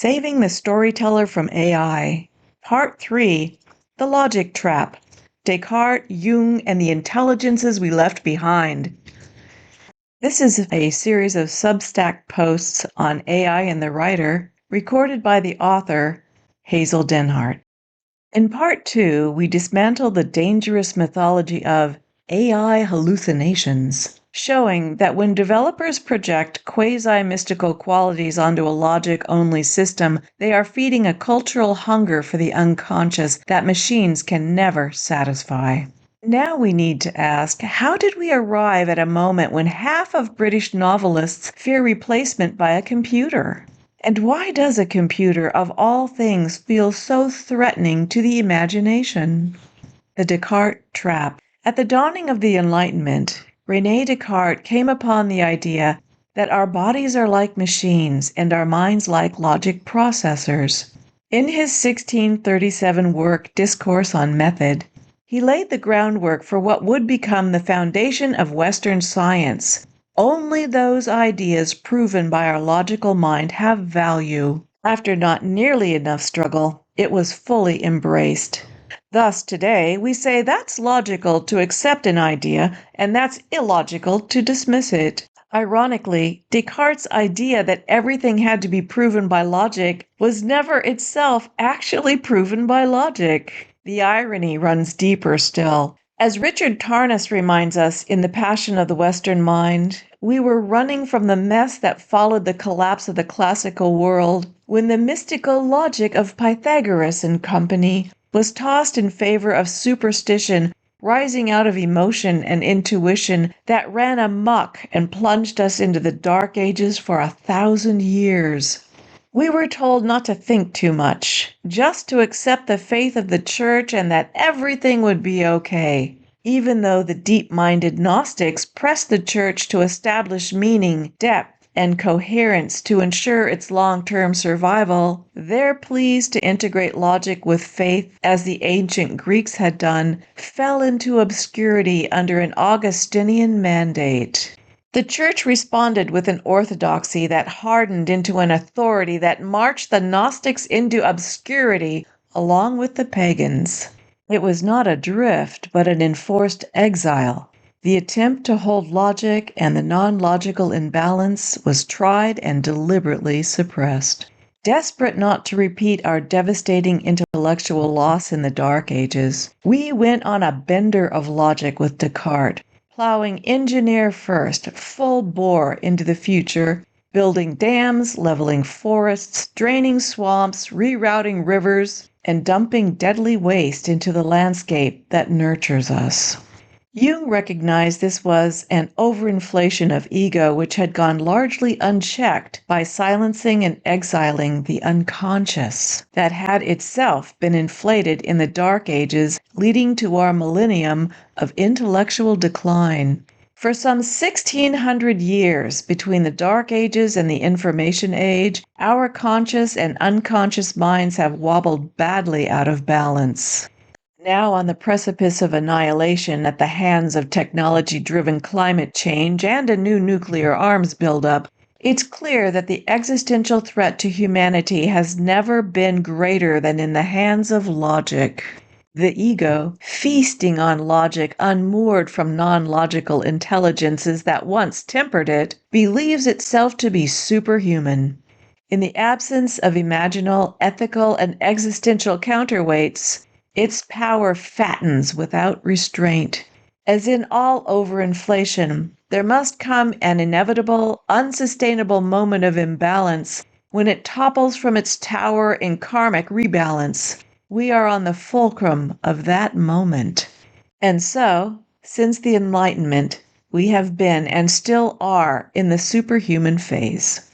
Saving the Storyteller from AI. Part 3, The Logic Trap. Descartes, Jung, and the Intelligences We Left Behind. This is a series of Substack posts on AI and the writer, recorded by the author, Hazel Denhart. In Part 2, we dismantle the dangerous mythology of AI hallucinations, showing that when developers project quasi-mystical qualities onto a logic-only system, they are feeding a cultural hunger for the unconscious that machines can never satisfy. Now we need to ask, how did we arrive at a moment when half of British novelists fear replacement by a computer? And why does a computer, of all things, feel so threatening to the imagination? The Descartes Trap. At the dawning of the Enlightenment, René Descartes came upon the idea that our bodies are like machines and our minds like logic processors. In his 1637 work, Discourse on Method, he laid the groundwork for what would become the foundation of Western science. Only those ideas proven by our logical mind have value. After not nearly enough struggle, it was fully embraced. Thus, today, we say that's logical to accept an idea, and that's illogical to dismiss it. Ironically, Descartes' idea that everything had to be proven by logic was never itself actually proven by logic. The irony runs deeper still. As Richard Tarnas reminds us in The Passion of the Western Mind, we were running from the mess that followed the collapse of the classical world when the mystical logic of Pythagoras and company was tossed in favor of superstition, rising out of emotion and intuition that ran amok and plunged us into the dark ages for 1,000 years. We were told not to think too much, just to accept the faith of the church and that everything would be okay. Even though the deep-minded Gnostics pressed the church to establish meaning, depth, and coherence to ensure its long-term survival, their pleas to integrate logic with faith, as the ancient Greeks had done, fell into obscurity under an Augustinian mandate. The church responded with an orthodoxy that hardened into an authority that marched the Gnostics into obscurity along with the pagans. It was not a drift, but an enforced exile. The attempt to hold logic and the non-logical imbalance was tried and deliberately suppressed. Desperate not to repeat our devastating intellectual loss in the Dark Ages, we went on a bender of logic with Descartes, plowing engineer first, full bore into the future, building dams, leveling forests, draining swamps, rerouting rivers, and dumping deadly waste into the landscape that nurtures us. Jung recognized this was an overinflation of ego which had gone largely unchecked by silencing and exiling the unconscious that had itself been inflated in the Dark Ages, leading to our millennium of intellectual decline. For some 1,600 years between the Dark Ages and the Information Age, our conscious and unconscious minds have wobbled badly out of balance. Now on the precipice of annihilation at the hands of technology-driven climate change and a new nuclear arms buildup, it's clear that the existential threat to humanity has never been greater than in the hands of logic. The ego, feasting on logic unmoored from non-logical intelligences that once tempered it, believes itself to be superhuman. In the absence of imaginal, ethical, and existential counterweights, its power fattens without restraint. As in all overinflation, there must come an inevitable, unsustainable moment of imbalance when it topples from its tower in karmic rebalance. We are on the fulcrum of that moment. And so, since the Enlightenment, we have been and still are in the superhuman phase.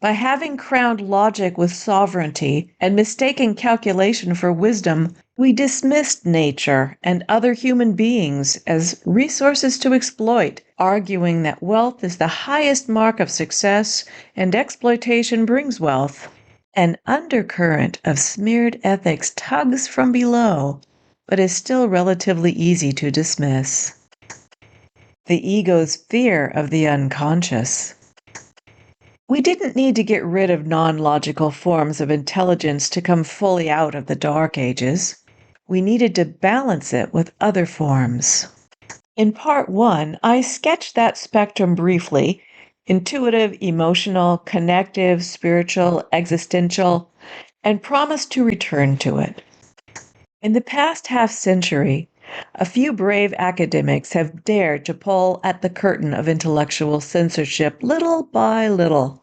By having crowned logic with sovereignty and mistaken calculation for wisdom, we dismissed nature and other human beings as resources to exploit, arguing that wealth is the highest mark of success and exploitation brings wealth. An undercurrent of smeared ethics tugs from below, but is still relatively easy to dismiss. The ego's fear of the unconscious. We didn't need to get rid of non-logical forms of intelligence to come fully out of the Dark Ages. We needed to balance it with other forms. In part 1, I sketched that spectrum briefly: intuitive, emotional, connective, spiritual, existential, and promised to return to it. In the past half-century, a few brave academics have dared to pull at the curtain of intellectual censorship little by little.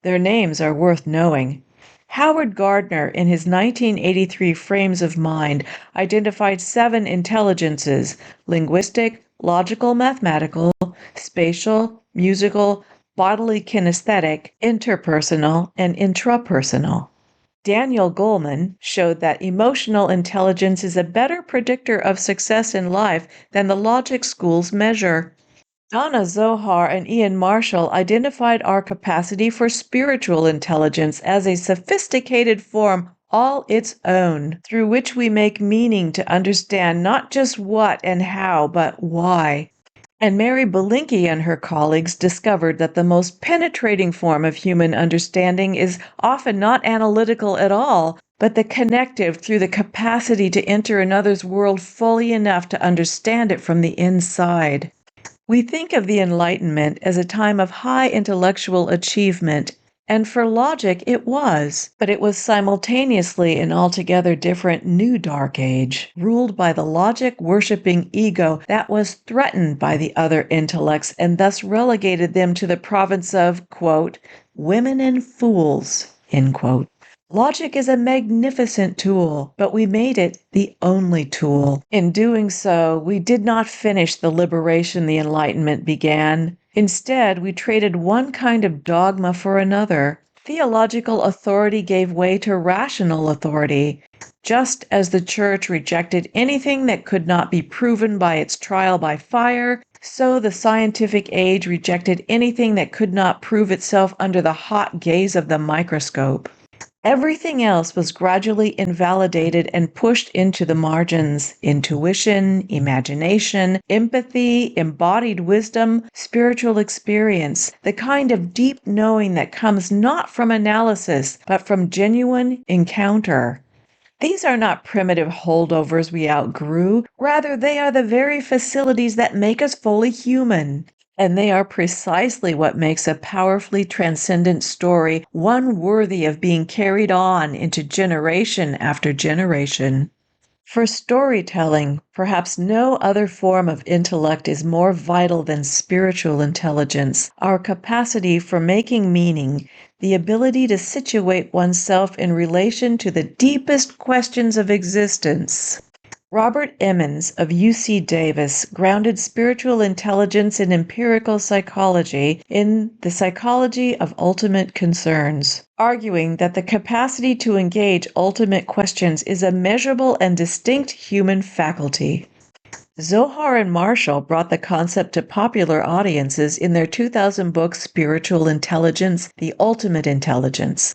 Their names are worth knowing. Howard Gardner, in his 1983 Frames of Mind, identified 7 intelligences: linguistic, logical mathematical, spatial, musical, bodily kinesthetic, interpersonal, and intrapersonal. Daniel Goleman showed that emotional intelligence is a better predictor of success in life than the logic schools measure. Donna Zohar and Ian Marshall identified our capacity for spiritual intelligence as a sophisticated form all its own, through which we make meaning to understand not just what and how, but why. And Mary Belinkie and her colleagues discovered that the most penetrating form of human understanding is often not analytical at all, but the connective through the capacity to enter another's world fully enough to understand it from the inside. We think of the Enlightenment as a time of high intellectual achievement, and for logic it was, but it was simultaneously an altogether different new dark age, ruled by the logic-worshipping ego that was threatened by the other intellects and thus relegated them to the province of, quote, women and fools, end quote. Logic is a magnificent tool, but we made it the only tool. In doing so, we did not finish the liberation the Enlightenment began. Instead, we traded one kind of dogma for another. Theological authority gave way to rational authority. Just as the Church rejected anything that could not be proven by its trial by fire, so the scientific age rejected anything that could not prove itself under the hot gaze of the microscope. Everything else was gradually invalidated and pushed into the margins: intuition, imagination, empathy, embodied wisdom, spiritual experience, the kind of deep knowing that comes not from analysis, but from genuine encounter. These are not primitive holdovers we outgrew. Rather, they are the very facilities that make us fully human. And they are precisely what makes a powerfully transcendent story one worthy of being carried on into generation after generation. For storytelling, perhaps no other form of intellect is more vital than spiritual intelligence, our capacity for making meaning, the ability to situate oneself in relation to the deepest questions of existence. Robert Emmons of UC Davis grounded spiritual intelligence in empirical psychology in The Psychology of Ultimate Concerns, arguing that the capacity to engage ultimate questions is a measurable and distinct human faculty. Zohar and Marshall brought the concept to popular audiences in their 2000 book Spiritual Intelligence: The Ultimate Intelligence.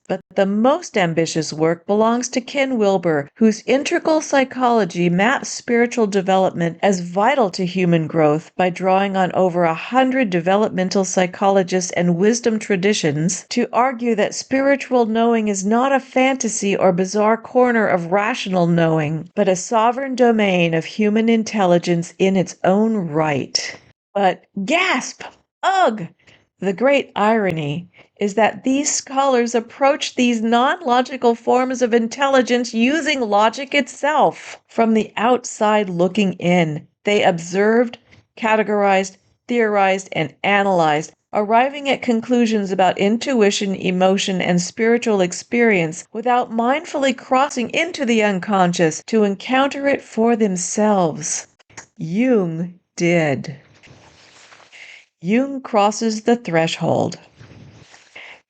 But the most ambitious work belongs to Ken Wilber, whose integral psychology maps spiritual development as vital to human growth by drawing on over 100 developmental psychologists and wisdom traditions to argue that spiritual knowing is not a fantasy or bizarre corner of rational knowing, but a sovereign domain of human intelligence in its own right. But gasp! Ugh! The great irony is that these scholars approach these non-logical forms of intelligence using logic itself. From the outside looking in, they observed, categorized, theorized, and analyzed, arriving at conclusions about intuition, emotion, and spiritual experience without mindfully crossing into the unconscious to encounter it for themselves. Jung did. Jung crosses the threshold.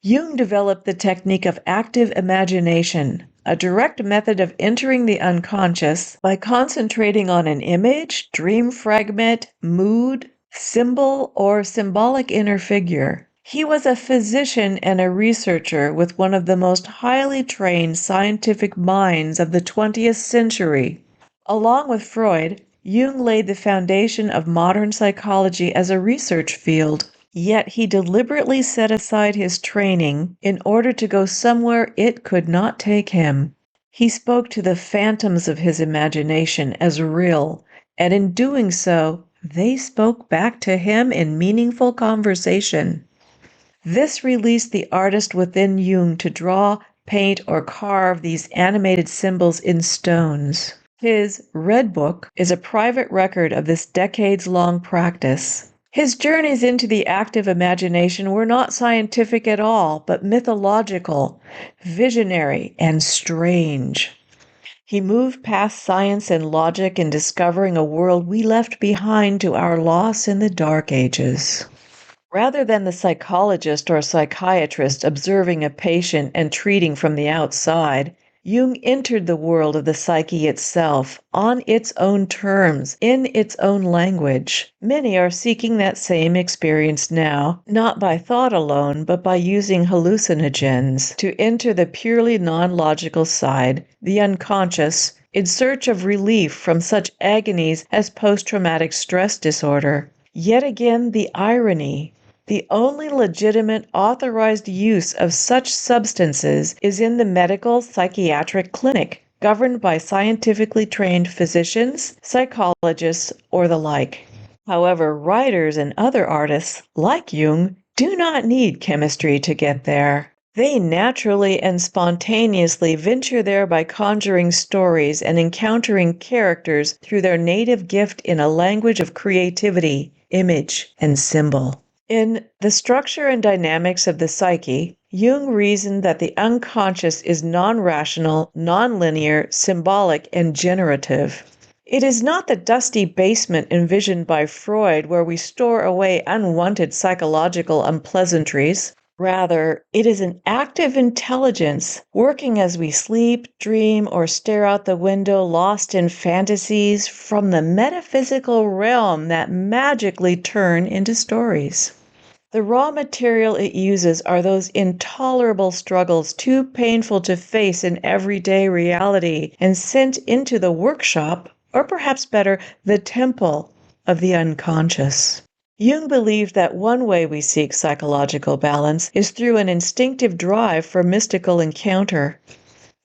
Jung developed the technique of active imagination, a direct method of entering the unconscious by concentrating on an image, dream fragment, mood, symbol, or symbolic inner figure. He was a physician and a researcher with one of the most highly trained scientific minds of the 20th century. Along with Freud, Jung laid the foundation of modern psychology as a research field. Yet he deliberately set aside his training in order to go somewhere it could not take him. He spoke to the phantoms of his imagination as real, and in doing so, they spoke back to him in meaningful conversation. This released the artist within Jung to draw, paint, or carve these animated symbols in stones. His Red Book is a private record of this decades-long practice. His journeys into the active imagination were not scientific at all, but mythological, visionary, and strange. He moved past science and logic in discovering a world we left behind to our loss in the Dark Ages. Rather than the psychologist or psychiatrist observing a patient and treating from the outside, Jung entered the world of the psyche itself, on its own terms, in its own language. Many are seeking that same experience now, not by thought alone, but by using hallucinogens to enter the purely non-logical side, the unconscious, in search of relief from such agonies as post-traumatic stress disorder. Yet again, the irony. The only legitimate authorized use of such substances is in the medical psychiatric clinic, governed by scientifically trained physicians, psychologists, or the like. However, writers and other artists, like Jung, do not need chemistry to get there. They naturally and spontaneously venture there by conjuring stories and encountering characters through their native gift in a language of creativity, image, and symbol. In The Structure and Dynamics of the Psyche, Jung reasoned that the unconscious is non-rational, non-linear, symbolic, and generative. It is not the dusty basement envisioned by Freud where we store away unwanted psychological unpleasantries. Rather, it is an active intelligence working as we sleep, dream, or stare out the window lost in fantasies from the metaphysical realm that magically turn into stories. The raw material it uses are those intolerable struggles too painful to face in everyday reality and sent into the workshop, or perhaps better, the temple of the unconscious. Jung believed that one way we seek psychological balance is through an instinctive drive for mystical encounter.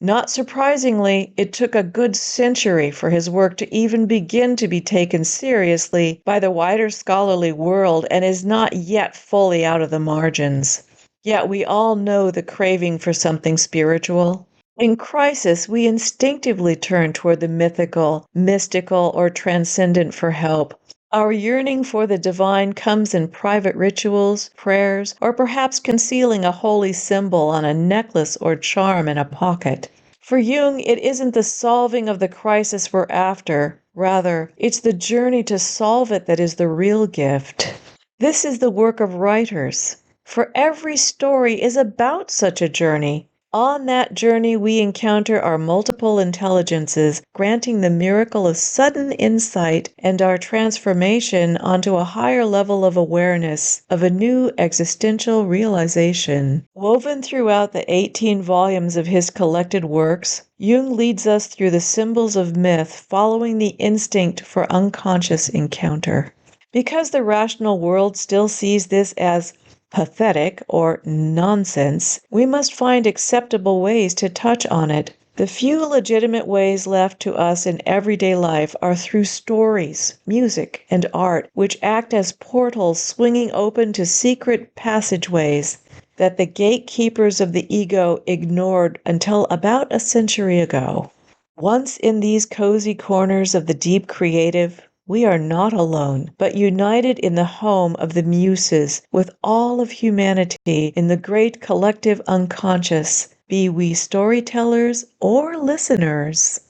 Not surprisingly, it took a good century for his work to even begin to be taken seriously by the wider scholarly world and is not yet fully out of the margins. Yet we all know the craving for something spiritual. In crisis, we instinctively turn toward the mythical, mystical, or transcendent for help. Our yearning for the divine comes in private rituals, prayers, or perhaps concealing a holy symbol on a necklace or charm in a pocket. For Jung, it isn't the solving of the crisis we're after. Rather, it's the journey to solve it that is the real gift. This is the work of writers, for every story is about such a journey. On that journey, we encounter our multiple intelligences, granting the miracle of sudden insight and our transformation onto a higher level of awareness, of a new existential realization. Woven throughout the 18 volumes of his collected works, Jung leads us through the symbols of myth, following the instinct for unconscious encounter. Because the rational world still sees this as pathetic or nonsense, we must find acceptable ways to touch on it. The few legitimate ways left to us in everyday life are through stories, music, and art, which act as portals swinging open to secret passageways that the gatekeepers of the ego ignored until about a century ago. Once in these cozy corners of the deep creative, we are not alone, but united in the home of the muses with all of humanity in the great collective unconscious, be we storytellers or listeners.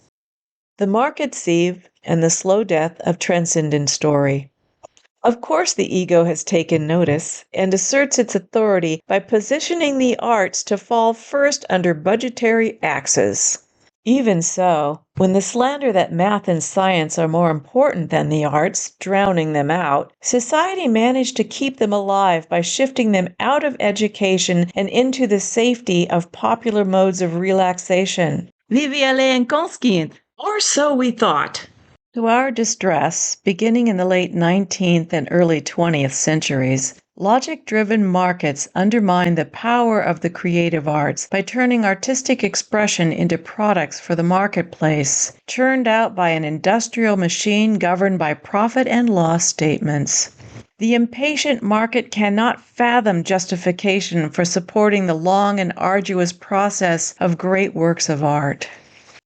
The Market Sieve and the Slow Death of Transcendent Story. Of course, the ego has taken notice and asserts its authority by positioning the arts to fall first under budgetary axes. Even so, when the slander that math and science are more important than the arts, drowning them out, society managed to keep them alive by shifting them out of education and into the safety of popular modes of relaxation. Vivi alle inconscient. Or so we thought. To our distress, beginning in the late 19th and early 20th centuries, Logic-driven markets undermine the power of the creative arts by turning artistic expression into products for the marketplace, churned out by an industrial machine governed by profit and loss statements. The impatient market cannot fathom justification for supporting the long and arduous process of great works of art.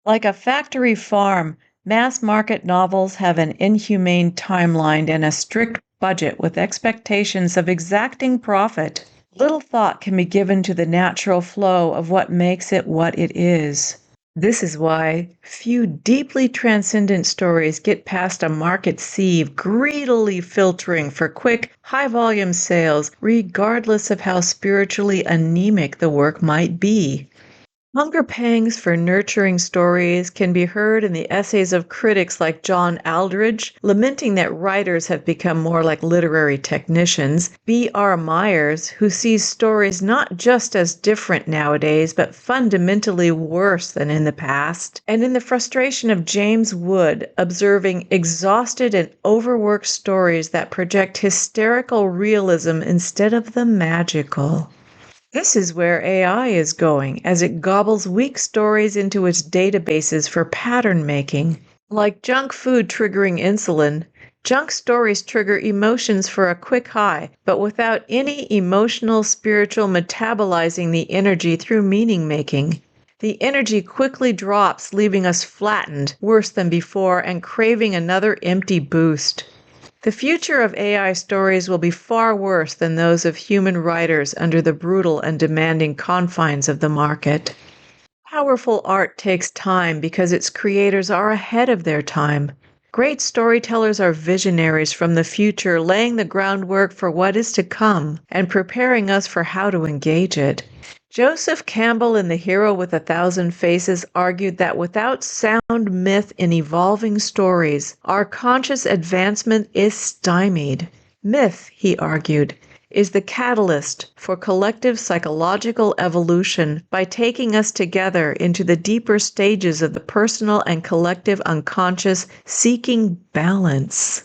Like a factory farm, mass-market novels have an inhumane timeline and a strict budget with expectations of exacting profit. Little thought can be given to the natural flow of what makes it what it is. This is why few deeply transcendent stories get past a market sieve greedily filtering for quick, high-volume sales, regardless of how spiritually anemic the work might be. Hunger pangs for nurturing stories can be heard in the essays of critics like John Aldridge, lamenting that writers have become more like literary technicians, B.R. Myers, who sees stories not just as different nowadays, but fundamentally worse than in the past, and in the frustration of James Wood, observing exhausted and overworked stories that project hysterical realism instead of the magical. This is where AI is going, as it gobbles weak stories into its databases for pattern making. Like junk food triggering insulin, junk stories trigger emotions for a quick high, but without any emotional, spiritual metabolizing the energy through meaning making. The energy quickly drops, leaving us flattened, worse than before, and craving another empty boost. The future of AI stories will be far worse than those of human writers under the brutal and demanding confines of the market. Powerful art takes time because its creators are ahead of their time. Great storytellers are visionaries from the future, laying the groundwork for what is to come and preparing us for how to engage it. Joseph Campbell in The Hero with a Thousand Faces argued that without sound myth in evolving stories, our conscious advancement is stymied. Myth, he argued, is the catalyst for collective psychological evolution by taking us together into the deeper stages of the personal and collective unconscious, seeking balance.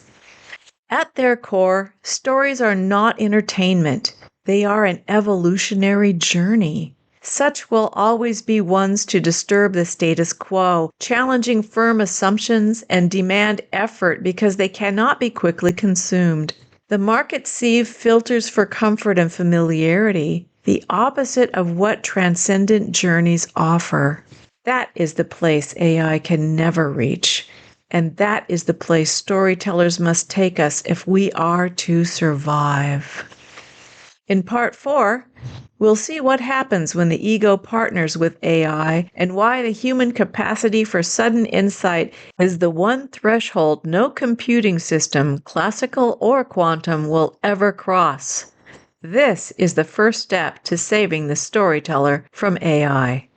At their core, stories are not entertainment. They are an evolutionary journey. Such will always be ones to disturb the status quo, challenging firm assumptions, and demand effort because they cannot be quickly consumed. The market sieve filters for comfort and familiarity, the opposite of what transcendent journeys offer. That is the place AI can never reach. And that is the place storytellers must take us if we are to survive. In Part 4, we'll see what happens when the ego partners with AI and why the human capacity for sudden insight is the one threshold no computing system, classical or quantum, will ever cross. This is the first step to saving the storyteller from AI.